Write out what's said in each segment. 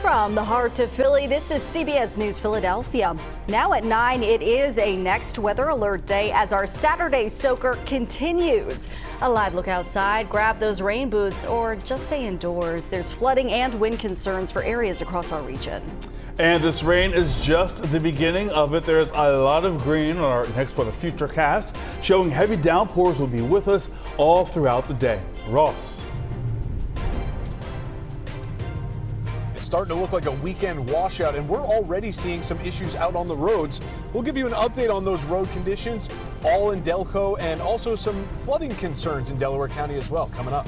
From the heart of Philly, this is CBS News Philadelphia. Now at 9, it is a next weather alert day as our Saturday soaker continues. A live look outside, grab those rain boots, or just stay indoors. There's flooding and wind concerns for areas across our region. And this rain is just the beginning of it. There's a lot of green on our next weather futurecast, showing heavy downpours will be with us all throughout the day. Ross. It's starting to look like a weekend washout, and we're already seeing some issues out on the roads. We'll give you an update on those road conditions, all in Delco, and also some flooding concerns in Delaware County as well, coming up.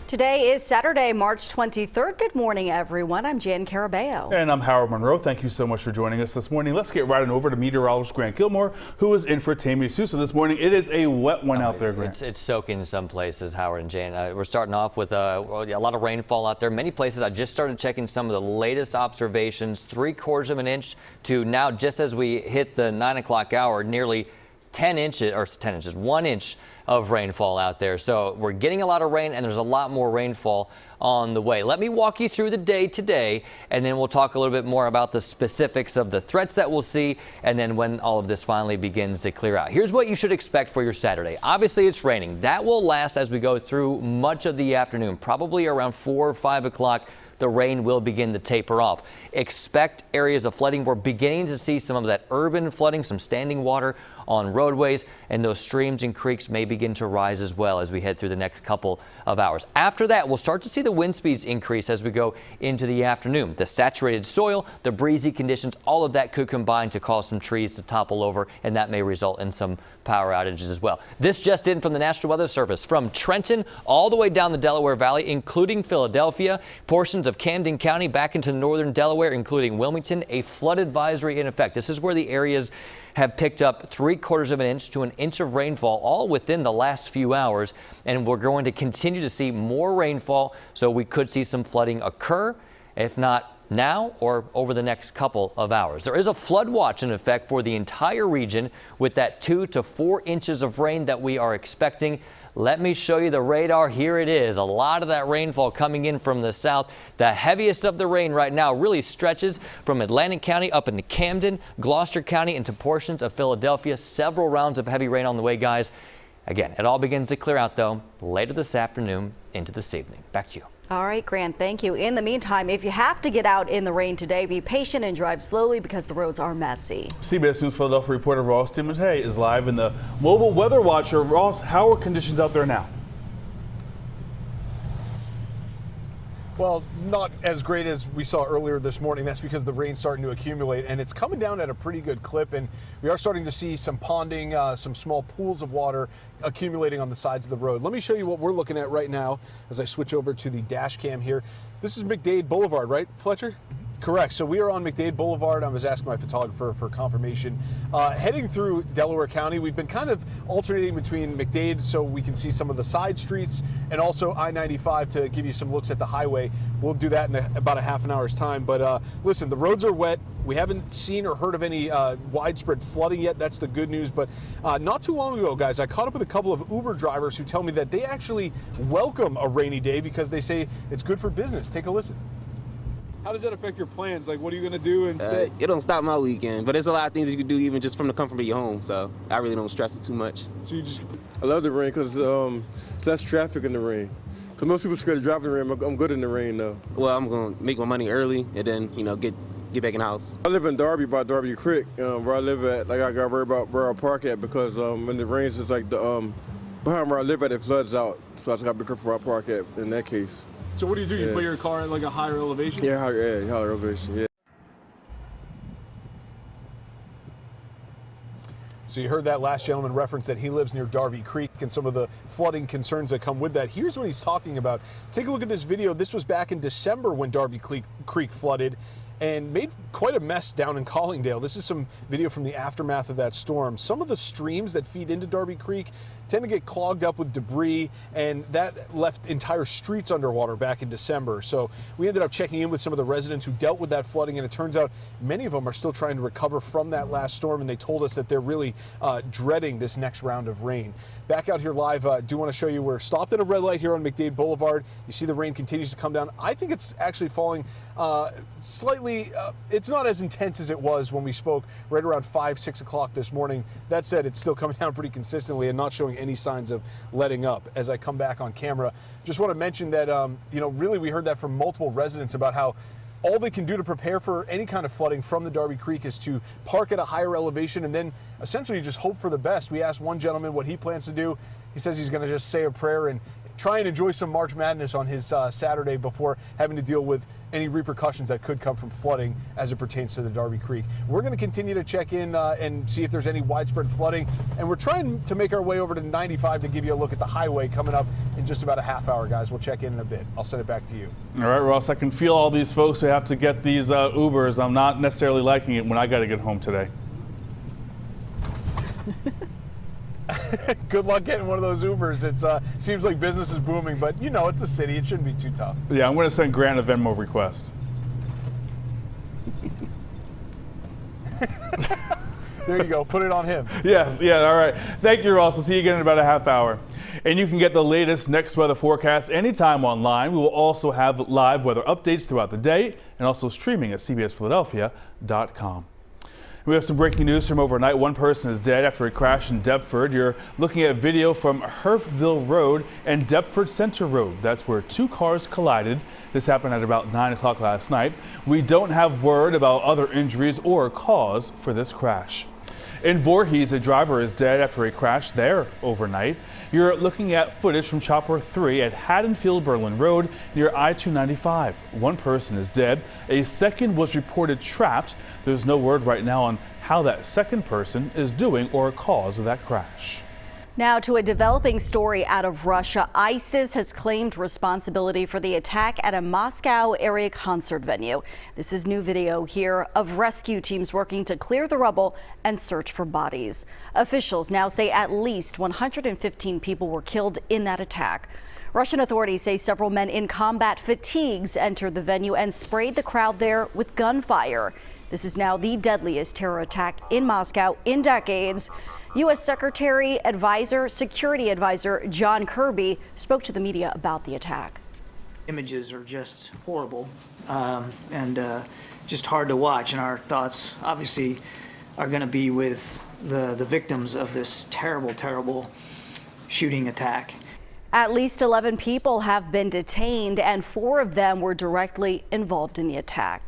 Today is Saturday, March 23rd. Good morning, everyone. I'm Jan Carabeo. And I'm Howard Monroe. Thank you so much for joining us this morning. Let's get right on over to meteorologist Grant Gilmore, who is in for Tammy Sousa this morning. It is a wet one out there, Grant. It's soaking in some places, Howard and Jan. We're starting off with a lot of rainfall out there. Many places, I just started checking some of the latest observations, 3/4 of an inch to now, just as we hit the 9 o'clock hour, nearly 1 inch of rainfall out there. So we're getting a lot of rain, and there's a lot more rainfall on the way. Let me walk you through the day today, and then we'll talk a little bit more about the specifics of the threats that we'll see, and then when all of this finally begins to clear out. Here's what you should expect for your Saturday. Obviously, it's raining. That will last as we go through much of the afternoon, probably around 4 or 5 o'clock. The rain will begin to taper off. Expect areas of flooding. We're beginning to see some of that urban flooding, some standing water on roadways, and those streams and creeks may begin to rise as well as we head through the next couple of hours. After that, we'll start to see the wind speeds increase as we go into the afternoon. The saturated soil, the breezy conditions, all of that could combine to cause some trees to topple over, and that may result in some power outages as well. This just in from the National Weather Service. From Trenton all the way down the Delaware Valley, including Philadelphia, portions of Camden County back into northern Delaware, including Wilmington, a flood advisory in effect. This is where the areas have picked up 3/4 of an inch to 1 inch of rainfall all within the last few hours, and we're going to continue to see more rainfall, so we could see some flooding occur, if not now or over the next couple of hours. There is a flood watch in effect for the entire region with that 2 to 4 inches of rain that we are expecting. Let me show you the radar. Here it is. A lot of that rainfall coming in from the south. The heaviest of the rain right now really stretches from Atlantic County up into Camden, Gloucester County, into portions of Philadelphia. Several rounds of heavy rain on the way, guys. Again, it all begins to clear out, though, later this afternoon into this evening. Back to you. All right, Grant, thank you. In the meantime, if you have to get out in the rain today, be patient and drive slowly because the roads are messy. CBS News Philadelphia reporter Ross Timmons-Hay is live in the Mobile Weather Watcher. Ross, how are conditions out there now? Well, not as great as we saw earlier this morning. That's because the rain's starting to accumulate, and it's coming down at a pretty good clip, and we are starting to see some ponding, some small pools of water accumulating on the sides of the road. Let me show you what we're looking at right now as I switch over to the dash cam here. This is McDade Boulevard, right, Fletcher? Correct. So we are on McDade Boulevard. I was asking my photographer for confirmation. Heading through Delaware County, we've been kind of alternating between McDade so we can see some of the side streets and also I-95 to give you some looks at the highway. We'll do that in about a half an hour's time. But listen, the roads are wet. We haven't seen or heard of any widespread flooding yet. That's the good news. But not too long ago, guys, I caught up with a couple of Uber drivers who tell me that they actually welcome a rainy day because they say it's good for business. Take a listen. How does that affect your plans? Like, what are you going to do instead? It don't stop my weekend, but there's a lot of things that you can do even just from the comfort of your home, so I really don't stress it too much. So you just... I love the rain because it's less traffic in the rain. Because most people are scared to drive in the rain. I'm good in the rain, though. Well, I'm going to make my money early and then, you know, get back in the house. I live in Darby by Darby Creek, where I live at. Like, I got to worry about where I park at because when it rains, it's like the behind where I live at, it floods out. So I just got to be careful where I park at in that case. So what do? You put your car at like a higher elevation? Yeah, higher elevation, yeah. So you heard that last gentleman reference that he lives near Darby Creek and some of the flooding concerns that come with that. Here's what he's talking about. Take a look at this video. This was back in December when Darby Creek flooded and made quite a mess down in Collingdale. This is some video from the aftermath of that storm. Some of the streams that feed into Darby Creek tend to get clogged up with debris, and that left entire streets underwater back in December. So we ended up checking in with some of the residents who dealt with that flooding, and it turns out many of them are still trying to recover from that last storm, and they told us that they're really dreading this next round of rain. Back out here live, do want to show you we're stopped at a red light here on McDade Boulevard. You see the rain continues to come down. I think it's actually falling Slightly, it's not as intense as it was when we spoke right around 5, 6 o'clock this morning. That said, it's still coming down pretty consistently and not showing any signs of letting up. As I come back on camera, just want to mention that, really we heard that from multiple residents about how all they can do to prepare for any kind of flooding from the Darby Creek is to park at a higher elevation and then essentially just hope for the best. We asked one gentleman what he plans to do. He says he's going to just say a prayer and try and enjoy some March Madness on his Saturday before having to deal with any repercussions that could come from flooding as it pertains to the Darby Creek. We're going to continue to check in and see if there's any widespread flooding, and we're trying to make our way over to 95 to give you a look at the highway coming up in just about a half hour, guys. We'll check in a bit. I'll send it back to you. All right, Ross, I can feel all these folks who have to get these Ubers. I'm not necessarily liking it when I got to get home today. Good luck getting one of those Ubers. It seems like business is booming, but it's the city. It shouldn't be too tough. Yeah, I'm going to send Grant a Venmo request. There you go. Put it on him. Yes, yeah, all right. Thank you, Ross. We'll see you again in about a half hour. And you can get the latest next weather forecast anytime online. We will also have live weather updates throughout the day and also streaming at cbsphiladelphia.com. We have some breaking news from overnight. One person is dead after a crash in Deptford. You're looking at video from Herfville Road and Deptford Center Road. That's where two cars collided. This happened at about 9 o'clock last night. We don't have word about other injuries or cause for this crash. In Voorhees, a driver is dead after a crash there overnight. You're looking at footage from Chopper 3 at Haddonfield Berlin Road near I-295. One person is dead. A second was reported trapped. There's no word right now on how that second person is doing or cause of that crash. Now to a developing story out of Russia. ISIS has claimed responsibility for the attack at a Moscow area concert venue. This is new video here of rescue teams working to clear the rubble and search for bodies. Officials now say at least 115 people were killed in that attack. Russian authorities say several men in combat fatigues entered the venue and sprayed the crowd there with gunfire. This is now the deadliest terror attack in Moscow in decades. U.S. Secretary Security Advisor John Kirby spoke to the media about the attack. Images are just horrible and just hard to watch, and our thoughts obviously are going to be with the victims of this terrible, terrible shooting attack. At least 11 people have been detained, and 4 of them were directly involved in the attack.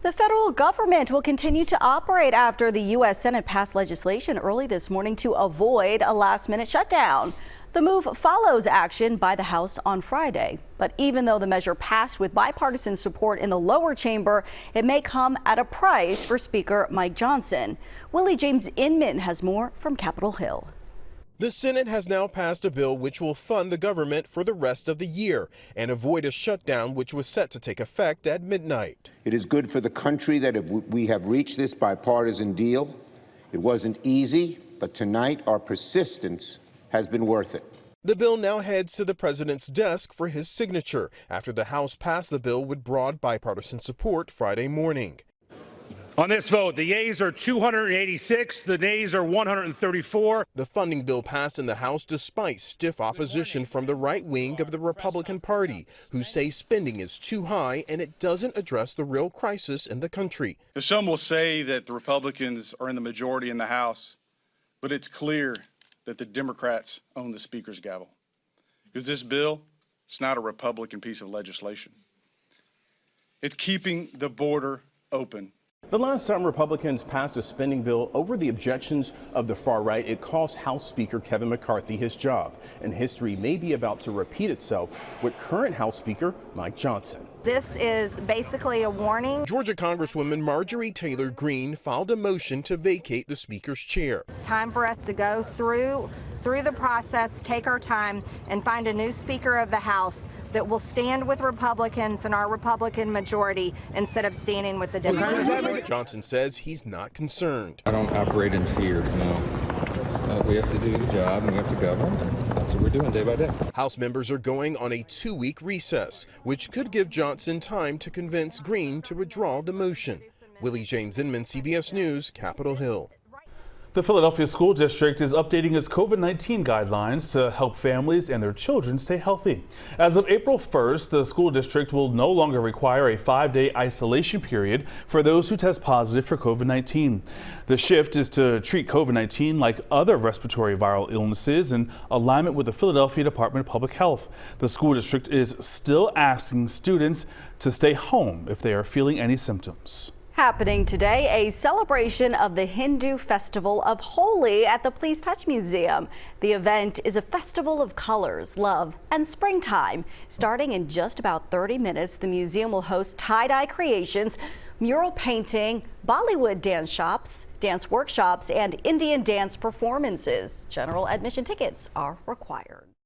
The federal government will continue to operate after the U.S. Senate passed legislation early this morning to avoid a last-minute shutdown. The move follows action by the House on Friday. But even though the measure passed with bipartisan support in the lower chamber, it may come at a price for Speaker Mike Johnson. Willie James Inman has more from Capitol Hill. The Senate has now passed a bill which will fund the government for the rest of the year and avoid a shutdown which was set to take effect at midnight. It is good for the country that we have reached this bipartisan deal. It wasn't easy, but tonight our persistence has been worth it. The bill now heads to the president's desk for his signature after the House passed the bill with broad bipartisan support Friday morning. On this vote, the yeas are 286, the nays are 134. The funding bill passed in the House despite stiff opposition from the right wing of the Republican Party, who say spending is too high and it doesn't address the real crisis in the country. Some will say that the Republicans are in the majority in the House, but it's clear that the Democrats own the Speaker's gavel. Because this bill, it's not a Republican piece of legislation. It's keeping the border open. The last time Republicans passed a spending bill over the objections of the far right, it cost House Speaker Kevin McCarthy his job. And history may be about to repeat itself with current House Speaker Mike Johnson. This is basically a warning. Georgia Congresswoman Marjorie Taylor Greene filed a motion to vacate the Speaker's chair. It's time for us to go through the process, take our time, and find a new Speaker of the House that will stand with Republicans and our Republican majority instead of standing with the Democrats. Johnson says he's not concerned. I don't operate in fear, no. We have to do the job and we have to govern, and that's what we're doing day by day. House members are going on a 2-week recess, which could give Johnson time to convince Greene to withdraw the motion. Willie James Inman, CBS News, Capitol Hill. The Philadelphia School District is updating its COVID-19 guidelines to help families and their children stay healthy. As of April 1st, the school district will no longer require a 5-day isolation period for those who test positive for COVID-19. The shift is to treat COVID-19 like other respiratory viral illnesses in alignment with the Philadelphia Department of Public Health. The school district is still asking students to stay home if they are feeling any symptoms. Happening today, a celebration of the Hindu festival of Holi at the Please Touch Museum. The event is a festival of colors, love, and springtime. Starting in just about 30 minutes, the museum will host tie-dye creations, mural painting, Bollywood dance shops, dance workshops, and Indian dance performances. General admission tickets are required.